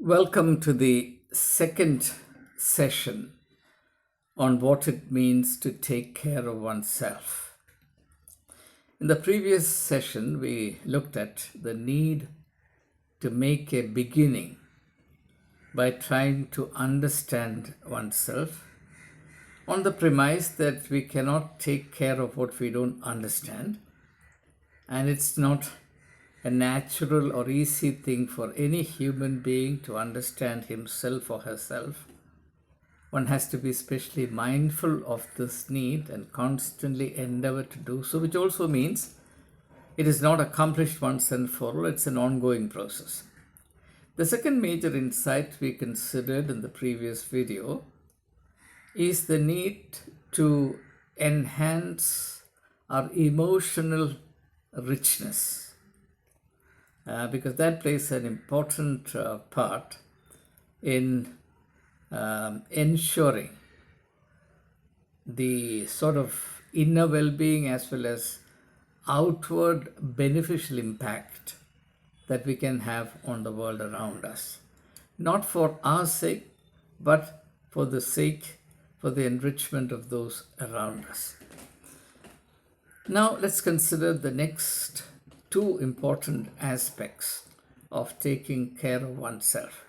Welcome to the second session on what it means to take care of oneself. In the previous session, we looked at the need to make a beginning by trying to understand oneself on the premise that we cannot take care of what we don't understand, and it's not a natural or easy thing for any human being to understand himself or herself. One has to be especially mindful of this need and constantly endeavor to do so, which also means it is not accomplished once and for all, it's an ongoing process. The second major insight we considered in the previous video is the need to enhance our emotional richness, because that plays an important part in ensuring the sort of inner well-being as well as outward beneficial impact that we can have on the world around us. Not for our sake, but for the enrichment of those around us. Now let's consider the next two important aspects of taking care of oneself.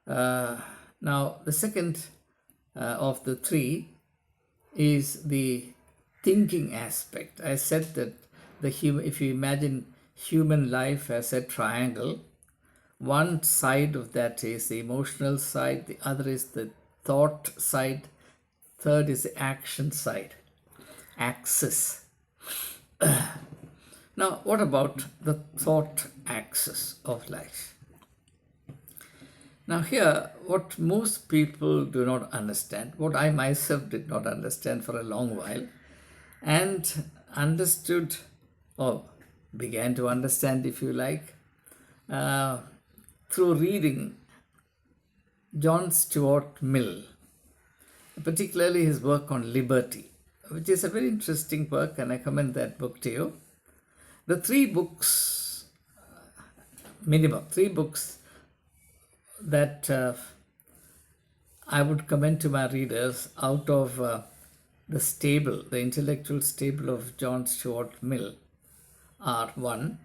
Now, the second of the three is the thinking aspect. I said that if you imagine human life as a triangle, one side of that is the emotional side, the other is the thought side, third is the action side, axis. Now, what about the thought axis of life? Now here, what most people do not understand, what I myself did not understand for a long while, and understood, or began to understand if you like, through reading John Stuart Mill, particularly his work on liberty, which is a very interesting work, and I commend that book to you. The minimum three books that I would commend to my readers out of the intellectual stable of John Stuart Mill are: one,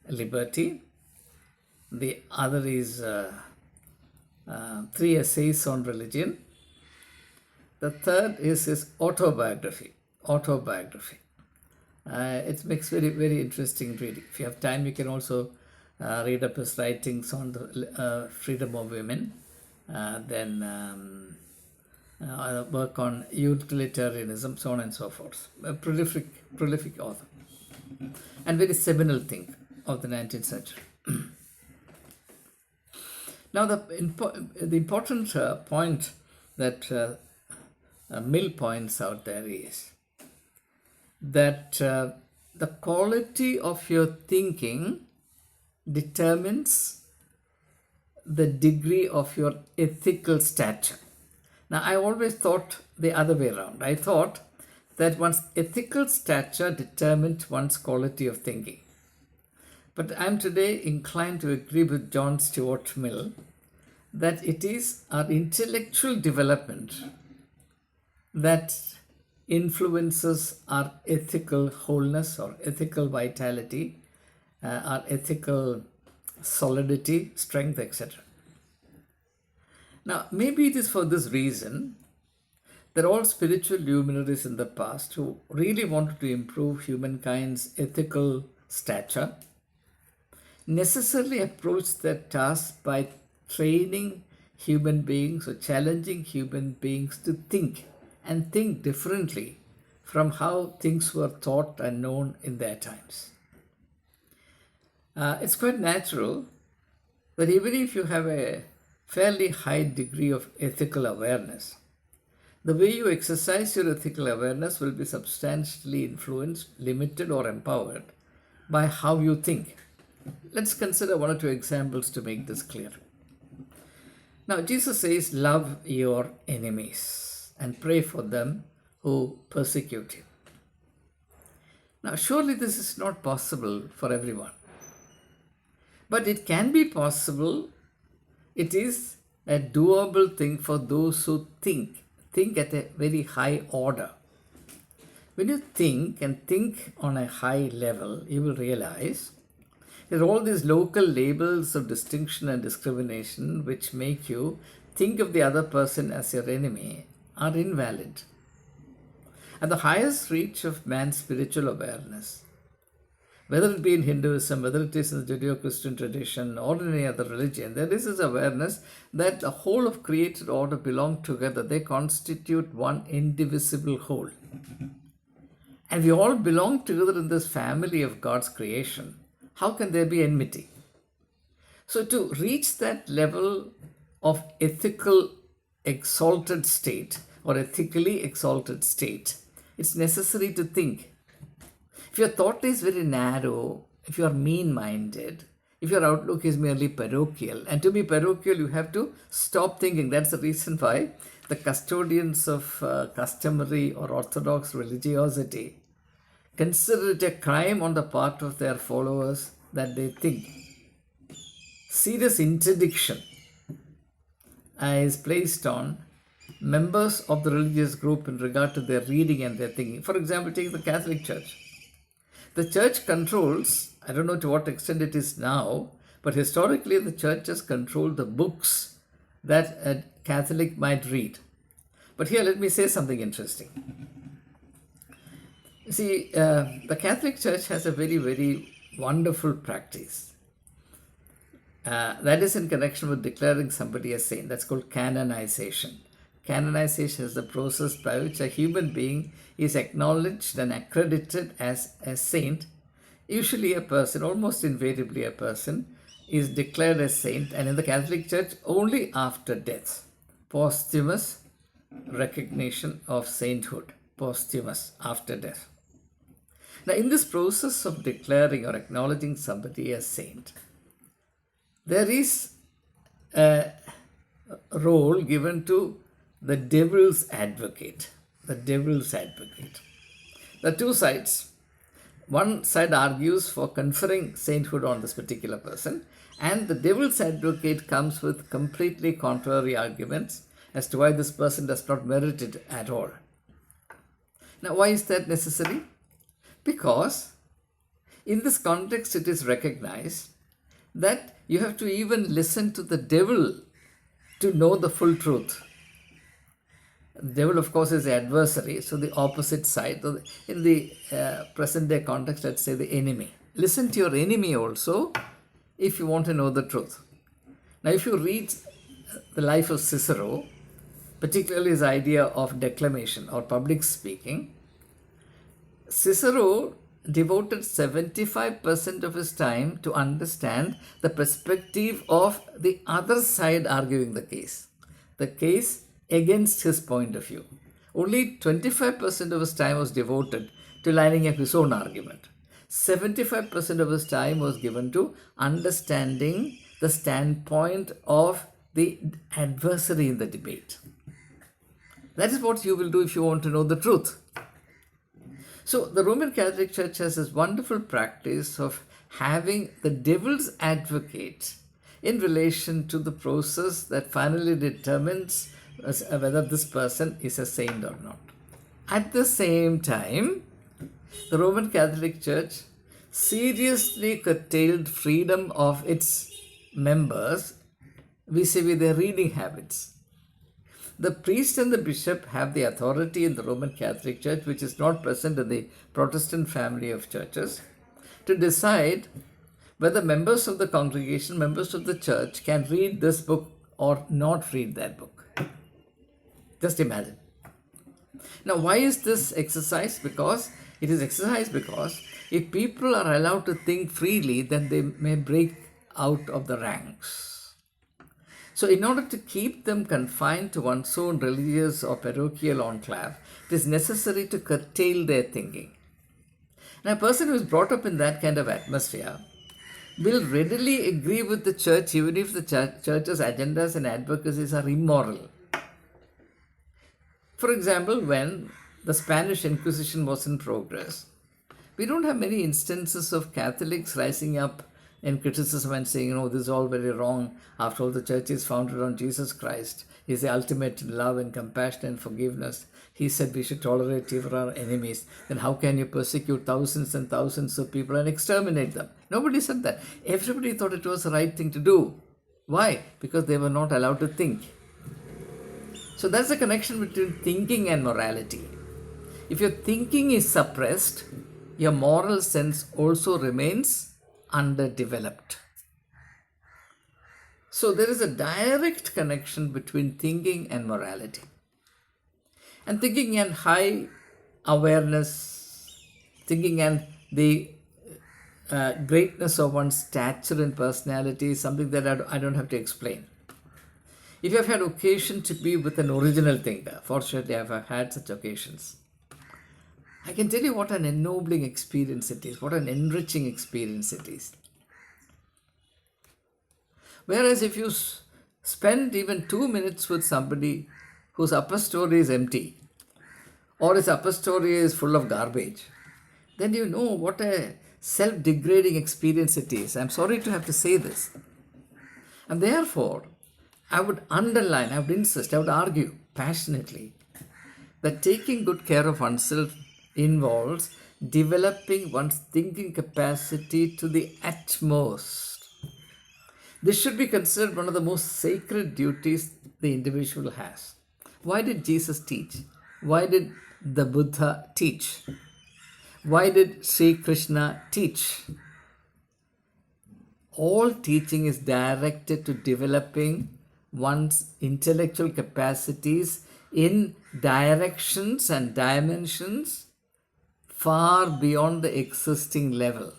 Liberty; the other is three essays on religion; the third is his autobiography. It makes very, very interesting reading. If you have time, you can also read up his writings on the freedom of women, then work on utilitarianism, so on and so forth. A prolific author, and very seminal thing of the 19th century. Now, the important point that Mill points out there is that the quality of your thinking determines the degree of your ethical stature. Now, I always thought the other way around. I thought that one's ethical stature determined one's quality of thinking. But I'm today inclined to agree with John Stuart Mill that it is our intellectual development that influences our ethical wholeness or ethical vitality, our ethical solidity, strength, etc. Now, maybe it is for this reason that all spiritual luminaries in the past who really wanted to improve humankind's ethical stature necessarily approached that task by training human beings or challenging human beings to think and think differently from how things were thought and known in their times. It's quite natural that even if you have a fairly high degree of ethical awareness, the way you exercise your ethical awareness will be substantially influenced, limited, or empowered by how you think. Let's consider one or two examples to make this clear. Now, Jesus says, "Love your enemies and pray for them who persecute you." Now, surely this is not possible for everyone. But it can be possible It is a doable thing for those who think at a very high order. When you think and think on a high level, you will realize that all these local labels of distinction and discrimination which make you think of the other person as your enemy are invalid. At the highest reach of man's spiritual awareness, whether it be in Hinduism, whether it is in the Judeo-Christian tradition or in any other religion, there is this awareness that the whole of created order belong together. They constitute one indivisible whole. And we all belong together in this family of God's creation. How can there be enmity? So to reach that level of ethical exalted state or ethically exalted state, it's necessary to think. If your thought is very narrow, if you are mean-minded, if your outlook is merely parochial, and to be parochial, you have to stop thinking. That's the reason why the custodians of customary or orthodox religiosity consider it a crime on the part of their followers that they think. Serious interdiction is placed on members of the religious group in regard to their reading and their thinking. For example, take the Catholic Church. The church controls, I don't know to what extent it is now, but historically the church has controlled the books that a Catholic might read. But here let me say something interesting. See, the Catholic Church has a very, very wonderful practice. That is in connection with declaring somebody a saint. That's called canonization. Canonization is the process by which a human being is acknowledged and accredited as a saint. Usually a person, almost invariably a person, is declared a saint, and in the Catholic Church only after death. Posthumous recognition of sainthood. Posthumous, after death. Now in this process of declaring or acknowledging somebody as saint, there is a role given to the devil's advocate. The devil's advocate. The two sides. One side argues for conferring sainthood on this particular person, and the devil's advocate comes with completely contrary arguments as to why this person does not merit it at all. Now, why is that necessary? Because in this context it is recognized that you have to even listen to the devil to know the full truth. The devil, of course, is the adversary, so the opposite side. In the present day context, let's say the enemy. Listen to your enemy also if you want to know the truth. Now, if you read the life of Cicero, particularly his idea of declamation or public speaking, Cicero devoted 75% of his time to understand the perspective of the other side arguing the case against his point of view. Only 25% of his time was devoted to lining up his own argument. 75% of his time was given to understanding the standpoint of the adversary in the debate. That is what you will do if you want to know the truth. So the Roman Catholic Church has this wonderful practice of having the devil's advocate in relation to the process that finally determines whether this person is a saint or not. At the same time, the Roman Catholic Church seriously curtailed freedom of its members vis-a-vis their reading habits. The priest and the bishop have the authority in the Roman Catholic Church, which is not present in the Protestant family of churches, to decide whether members of the congregation, members of the church can read this book or not read that book. Just imagine. Now, why is this exercised? Because it is exercised because if people are allowed to think freely, then they may break out of the ranks. So in order to keep them confined to one's own religious or parochial enclave, it is necessary to curtail their thinking. Now, a person who is brought up in that kind of atmosphere will readily agree with the church even if the church's agendas and advocacies are immoral. For example, when the Spanish Inquisition was in progress, we don't have many instances of Catholics rising up in criticism and saying, this is all very wrong. After all, the church is founded on Jesus Christ. He's the ultimate in love and compassion and forgiveness. He said we should tolerate even our enemies. Then how can you persecute thousands and thousands of people and exterminate them? Nobody said that. Everybody thought it was the right thing to do. Why? Because they were not allowed to think. So that's the connection between thinking and morality. If your thinking is suppressed, your moral sense also remains underdeveloped. So there is a direct connection between thinking and morality. And thinking and high awareness, thinking and the greatness of one's stature and personality is something that I don't have to explain. If you have had occasion to be with an original thinker, fortunately I have had such occasions, I can tell you what an ennobling experience it is, what an enriching experience it is. Whereas if you spend even 2 minutes with somebody whose upper story is empty, or his upper story is full of garbage, then you know what a self-degrading experience it is. I'm sorry to have to say this. And therefore, I would underline, I would insist, I would argue passionately that taking good care of oneself involves developing one's thinking capacity to the utmost. This should be considered one of the most sacred duties the individual has. Why did Jesus teach? Why did the Buddha teach? Why did Sri Krishna teach? All teaching is directed to developing one's intellectual capacities in directions and dimensions far beyond the existing level,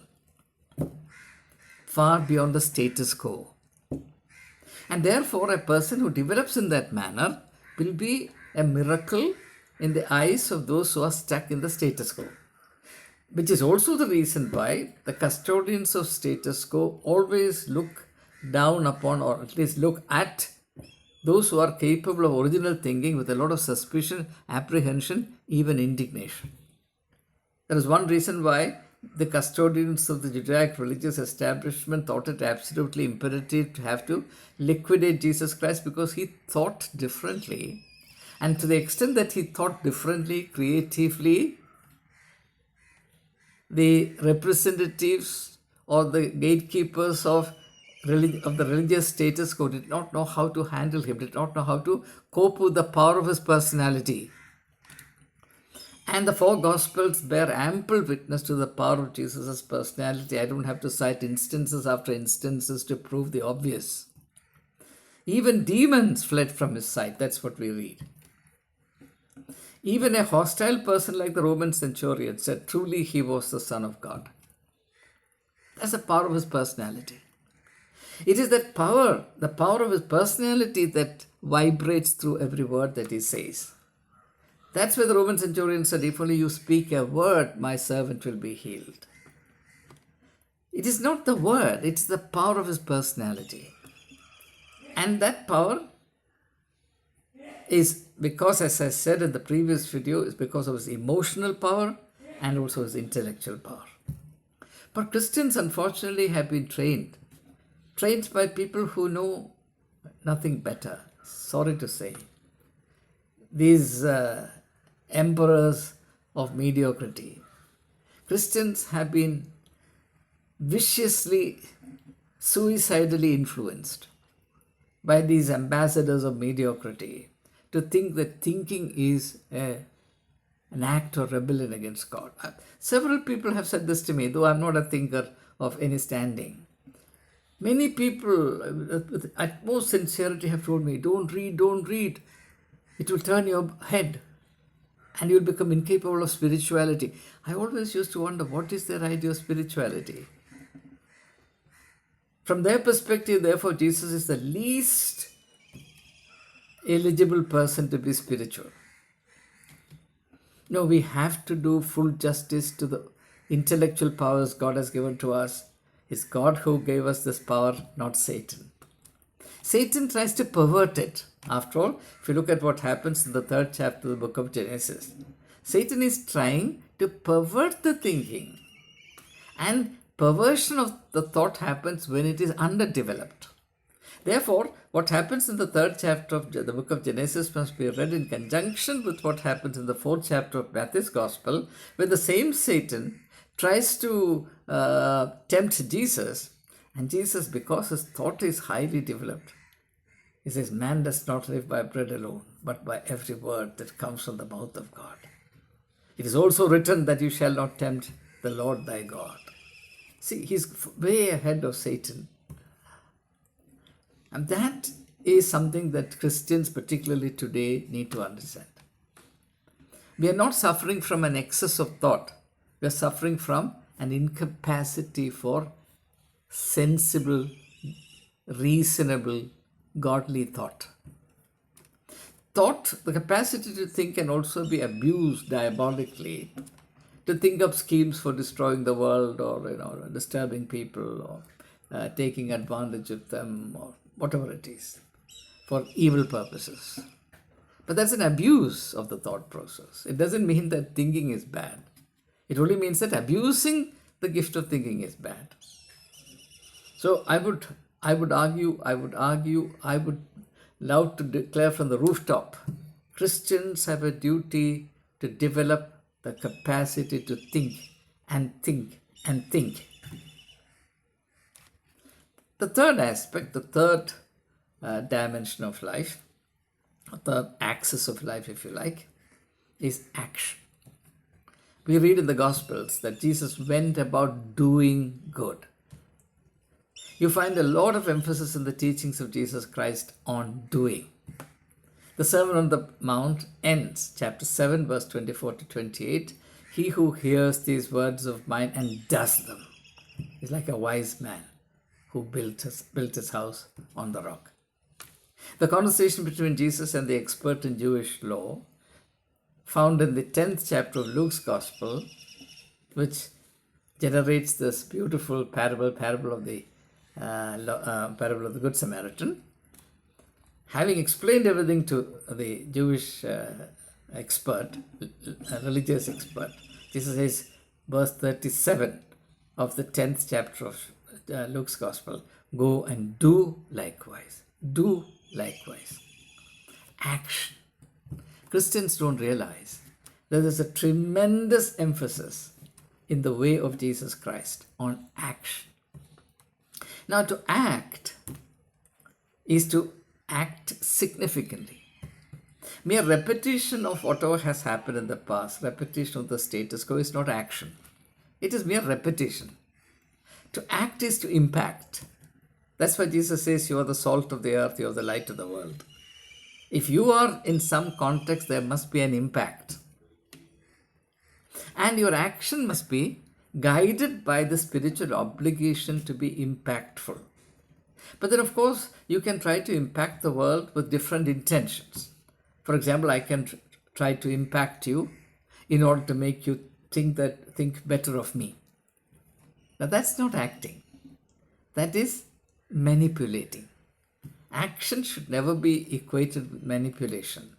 far beyond the status quo. And therefore, a person who develops in that manner will be a miracle in the eyes of those who are stuck in the status quo. Which is also the reason why the custodians of status quo always look down upon, or at least look at, those who are capable of original thinking with a lot of suspicion, apprehension, even indignation. There is one reason why the custodians of the Judaic religious establishment thought it absolutely imperative to have to liquidate Jesus Christ, because he thought differently. And to the extent that he thought differently, creatively, the representatives or the gatekeepers of the religious status quo did not know how to handle him, did not know how to cope with the power of his personality. And the four Gospels bear ample witness to the power of Jesus' personality. I don't have to cite instances after instances to prove the obvious. Even demons fled from his sight. That's what we read. Even a hostile person like the Roman centurion said truly he was the Son of God. That's the power of his personality. It is that power, the power of his personality, that vibrates through every word that he says. That's why the Roman centurion said, if only you speak a word, my servant will be healed. It is not the word, it's the power of his personality. And that power is because, as I said in the previous video, is because of his emotional power and also his intellectual power. But Christians, unfortunately, have been trained by people who know nothing better. Sorry to say. These emperors of mediocrity. Christians have been viciously, suicidally influenced by these ambassadors of mediocrity to think that thinking is an act of rebellion against God. Several people have said this to me, though I'm not a thinker of any standing. Many people, with utmost sincerity, have told me, don't read. It will turn your head and you'll become incapable of spirituality. I always used to wonder, what is their idea of spirituality? From their perspective, therefore, Jesus is the least eligible person to be spiritual. No, we have to do full justice to the intellectual powers God has given to us. It's God who gave us this power, not Satan. Satan tries to pervert it. After all, if you look at what happens in the 3rd chapter of the book of Genesis, Satan is trying to pervert the thinking and perversion of the thought happens when it is underdeveloped. Therefore, what happens in the third chapter of the book of Genesis must be read in conjunction with what happens in the fourth chapter of Matthew's Gospel, when the same Satan tries to tempt Jesus, and Jesus, because his thought is highly developed, he says, man does not live by bread alone, but by every word that comes from the mouth of God. It is also written that you shall not tempt the Lord thy God. See, he's way ahead of Satan. And that is something that Christians, particularly today, need to understand. We are not suffering from an excess of thought. We are suffering from an incapacity for sensible, reasonable, godly thought. Thought, the capacity to think, can also be abused diabolically, to think up schemes for destroying the world, or disturbing people, or taking advantage of them, or whatever it is, for evil purposes. But that's an abuse of the thought process. It doesn't mean that thinking is bad. It only means that abusing the gift of thinking is bad. So I would love to declare from the rooftop, Christians have a duty to develop the capacity to think and think and think. The third aspect, the third dimension of life, or third axis of life, if you like, is action. We read in the Gospels that Jesus went about doing good. You find a lot of emphasis in the teachings of Jesus Christ on doing. The Sermon on the Mount ends, chapter 7, verse 24 to 28. He who hears these words of mine and does them is like a wise man who built his house on the rock. The conversation between Jesus and the expert in Jewish law, found in the 10th chapter of Luke's Gospel, which generates this beautiful parable of the Good Samaritan. Having explained everything to the Jewish religious expert, Jesus says, verse 37 of the 10th chapter of Luke's Gospel, go and do likewise. Do likewise. Action. Christians don't realize that there's a tremendous emphasis in the way of Jesus Christ on action. Now, to act is to act significantly. Mere repetition of whatever has happened in the past, repetition of the status quo, is not action. It is mere repetition. To act is to impact. That's why Jesus says, you are the salt of the earth, you are the light of the world. If you are in some context, there must be an impact. And your action must be guided by the spiritual obligation to be impactful. But then, of course, you can try to impact the world with different intentions. For example, I can try to impact you in order to make you think better of me. Now, that's not acting. That is manipulating. Action should never be equated with manipulation,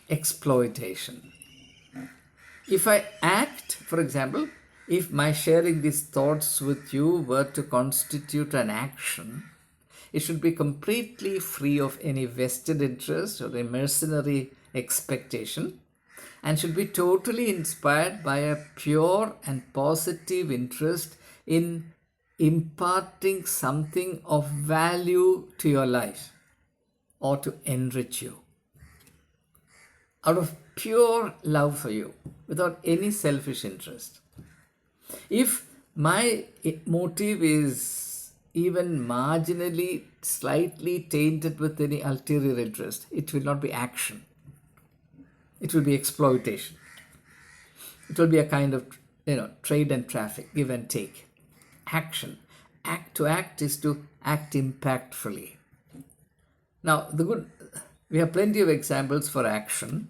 exploitation. If I act, for example, if my sharing these thoughts with you were to constitute an action, it should be completely free of any vested interest or a mercenary expectation, and should be totally inspired by a pure and positive interest in imparting something of value to your life or to enrich you. Out of pure love for you, without any selfish interest. If my motive is even marginally, slightly tainted with any ulterior interest, it will not be action. It will be exploitation. It will be a kind of, trade and traffic, give and take. Action. To act is to act impactfully. Now, we have plenty of examples for action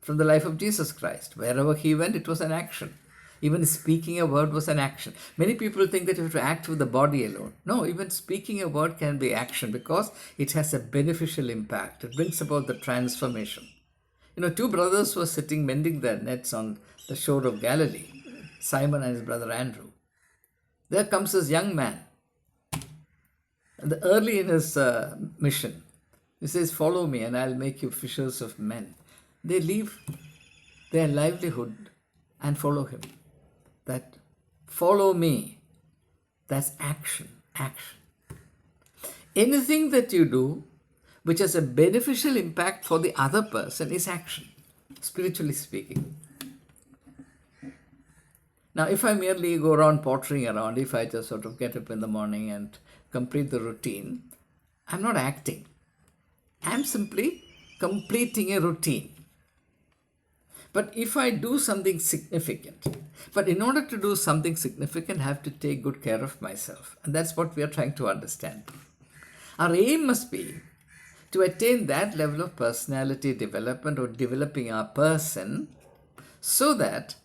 from the life of Jesus Christ. Wherever he went, it was an action. Even speaking a word was an action. Many people think that you have to act with the body alone. No, even speaking a word can be action because it has a beneficial impact. It brings about the transformation. Two brothers were sitting mending their nets on the shore of Galilee, Simon and his brother Andrew. There comes this young man, and early in his mission. He says, "Follow me, and I'll make you fishers of men." They leave their livelihood and follow him. That follow me, that's action, action. Anything that you do which has a beneficial impact for the other person is action, spiritually speaking. Now, if I merely go around pottering around, if I just sort of get up in the morning and complete the routine, I'm not acting. I'm simply completing a routine. But if I do something significant, but in order to do something significant, I have to take good care of myself. And that's what we are trying to understand. Our aim must be to attain that level of personality development or developing our person so that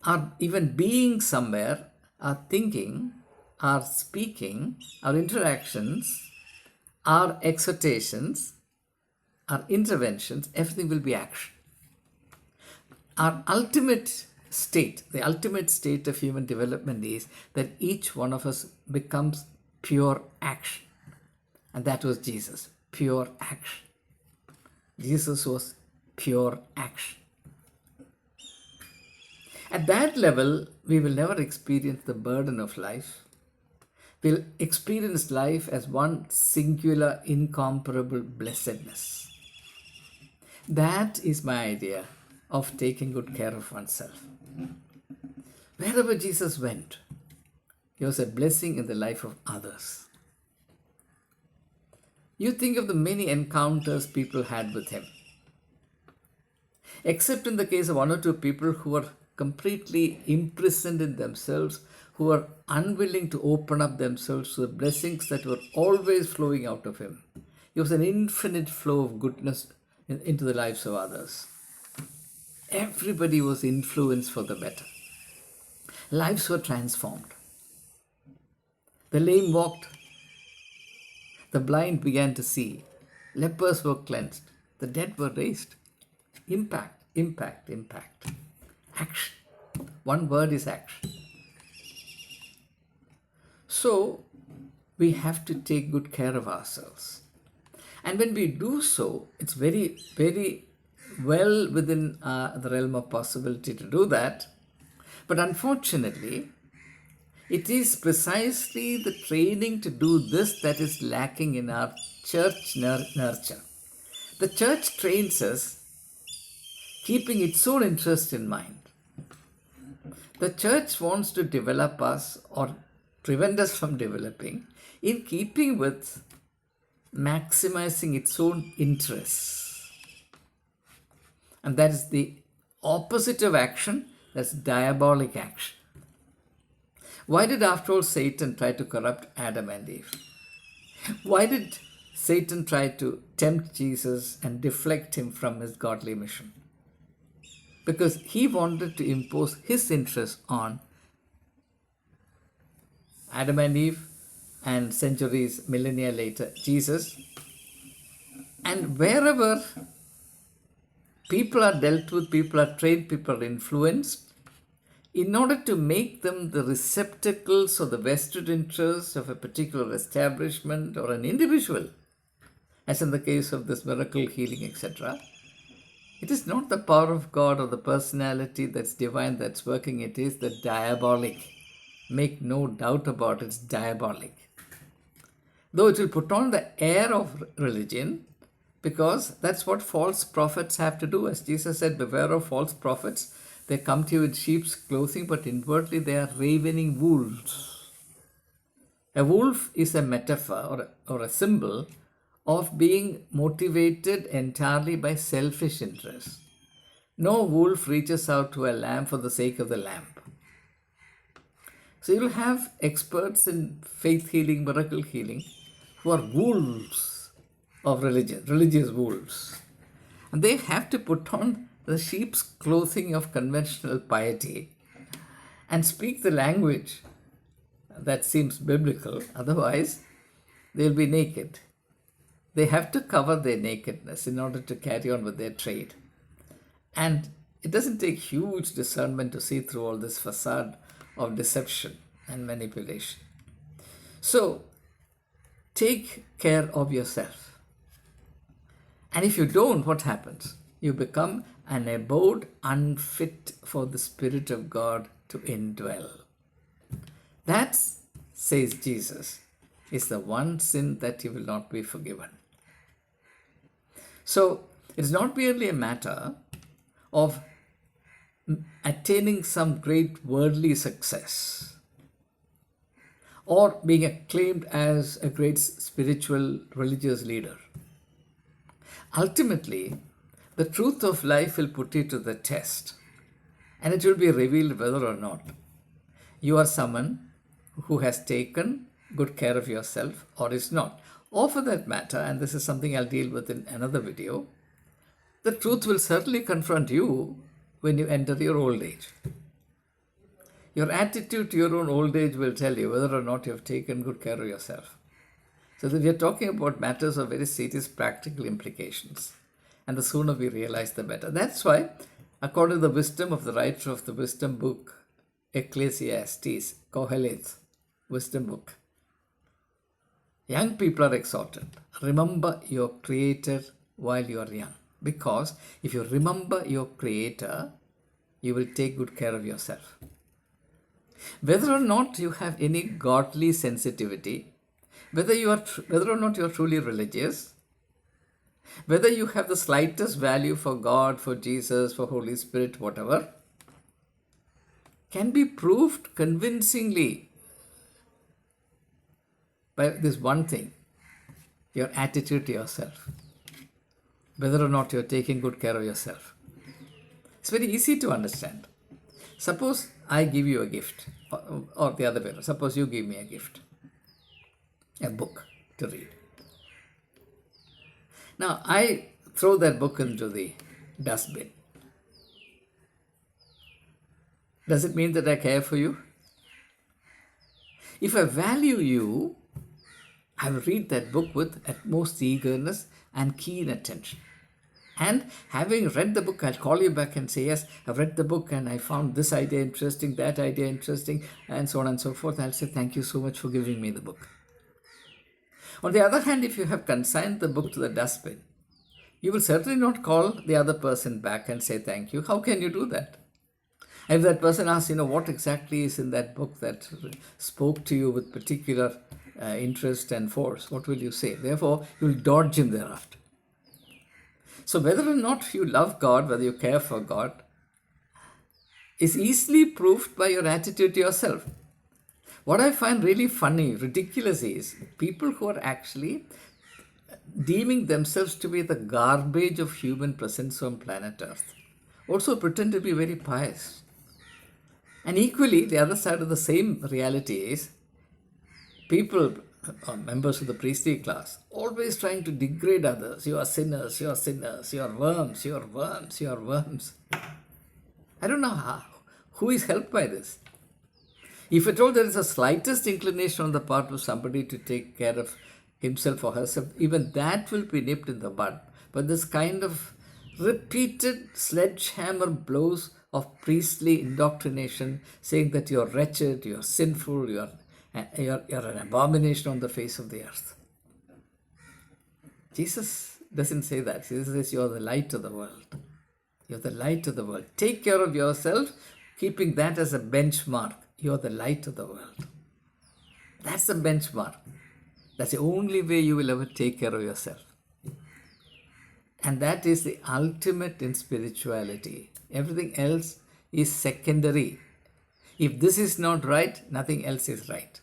our even being somewhere, our thinking, our speaking, our interactions, our exhortations, our interventions, everything will be action. Our ultimate state, the ultimate state of human development is that each one of us becomes pure action. And that was Jesus, pure action. Jesus was pure action. At that level, we will never experience the burden of life. We'll experience life as one singular, incomparable blessedness. That is my idea of taking good care of oneself. Wherever Jesus went, he was a blessing in the life of others. You think of the many encounters people had with him. Except in the case of one or two people who were completely imprisoned in themselves, who were unwilling to open up themselves to the blessings that were always flowing out of him. It was an infinite flow of goodness into the lives of others. Everybody was influenced for the better. Lives were transformed. The lame walked. The blind began to see. Lepers were cleansed. The dead were raised. Impact, impact, impact. Action. One word is action. So, we have to take good care of ourselves. And when we do so, it's very, very well within the realm of possibility to do that. But unfortunately, it is precisely the training to do this that is lacking in our church nurture. The church trains us keeping its own interest in mind. The church wants to develop us or prevent us from developing in keeping with maximizing its own interests. And that is the opposite of action, that's diabolic action. Why did, after all, Satan try to corrupt Adam and Eve? Why did Satan try to tempt Jesus and deflect him from his godly mission? Because he wanted to impose his interest on Adam and Eve and centuries, millennia later, Jesus. And wherever people are dealt with, people are trained, people are influenced, in order to make them the receptacles of the vested interests of a particular establishment or an individual, as in the case of this miracle healing, etc., it is not the power of God or the personality that's divine that's working, it is the diabolic. Make no doubt about it, it's diabolic. Though it will put on the air of religion, because that's what false prophets have to do. As Jesus said, beware of false prophets. They come to you in sheep's clothing, but inwardly they are ravening wolves. A wolf is a metaphor or a symbol of being motivated entirely by selfish interests. No wolf reaches out to a lamb for the sake of the lamb. So you'll have experts in faith healing, miracle healing, who are wolves of religion, religious wolves. And they have to put on the sheep's clothing of conventional piety and speak the language that seems biblical. Otherwise, they'll be naked. They have to cover their nakedness in order to carry on with their trade. And it doesn't take huge discernment to see through all this facade of deception. and manipulation. So, take care of yourself. And if you don't, what happens? You become an abode unfit for the Spirit of God to indwell. That, says Jesus, is the one sin that you will not be forgiven. So, it's not merely a matter of attaining some great worldly success or being acclaimed as a great spiritual religious leader. Ultimately, the truth of life will put you to the test, and it will be revealed whether or not you are someone who has taken good care of yourself or is not. Or for that matter, and this is something I'll deal with in another video, the truth will certainly confront you when you enter your old age. Your attitude to your own old age will tell you whether or not you have taken good care of yourself. So we are talking about matters of very serious practical implications. And the sooner we realize, the better. That's why, according to the wisdom of the writer of the wisdom book, Ecclesiastes, Kohelet, wisdom book, young people are exhorted. Remember your Creator while you are young. Because if you remember your Creator, you will take good care of yourself. Whether or not you have any godly sensitivity, whether or not you are truly religious, whether you have the slightest value for God, for Jesus, for Holy Spirit, whatever, can be proved convincingly by this one thing, your attitude to yourself. Whether or not you're taking good care of yourself. It's very easy to understand. Suppose I give you a gift, or the other way. Suppose you give me a gift, a book to read. Now, I throw that book into the dustbin. Does it mean that I care for you? If I value you, I will read that book with utmost eagerness and keen attention. And having read the book, I'll call you back and say, yes, I've read the book and I found this idea interesting, that idea interesting, and so on and so forth. I'll say, thank you so much for giving me the book. On the other hand, if you have consigned the book to the dustbin, you will certainly not call the other person back and say thank you. How can you do that? If that person asks, what exactly is in that book that spoke to you with particular interest and force, what will you say? Therefore, you will dodge him thereafter. So whether or not you love God, whether you care for God, is easily proved by your attitude to yourself. What I find really funny, ridiculous is people who are actually deeming themselves to be the garbage of human presence on planet Earth also pretend to be very pious. And equally, the other side of the same reality is people, members of the priestly class, always trying to degrade others. You are sinners, you are sinners, you are worms, you are worms, you are worms. I don't know who is helped by this. If at all there is the slightest inclination on the part of somebody to take care of himself or herself, even that will be nipped in the bud. But this kind of repeated sledgehammer blows of priestly indoctrination, saying that you're wretched, you're sinful, you're an abomination on the face of the earth. Jesus doesn't say that. Jesus says you're the light of the world. You're the light of the world. Take care of yourself, keeping that as a benchmark. You're the light of the world. That's the benchmark. That's the only way you will ever take care of yourself. And that is the ultimate in spirituality. Everything else is secondary. If this is not right, nothing else is right.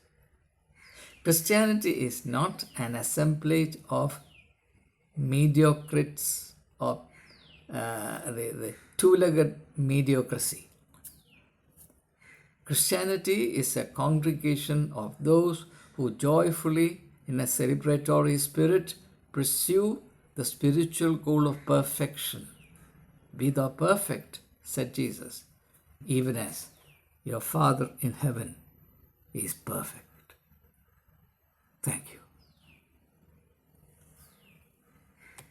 Christianity is not an assemblage of mediocrities or the two-legged mediocrity. Christianity is a congregation of those who joyfully, in a celebratory spirit, pursue the spiritual goal of perfection. Be thou perfect, said Jesus, even as your Father in heaven is perfect. Thank you.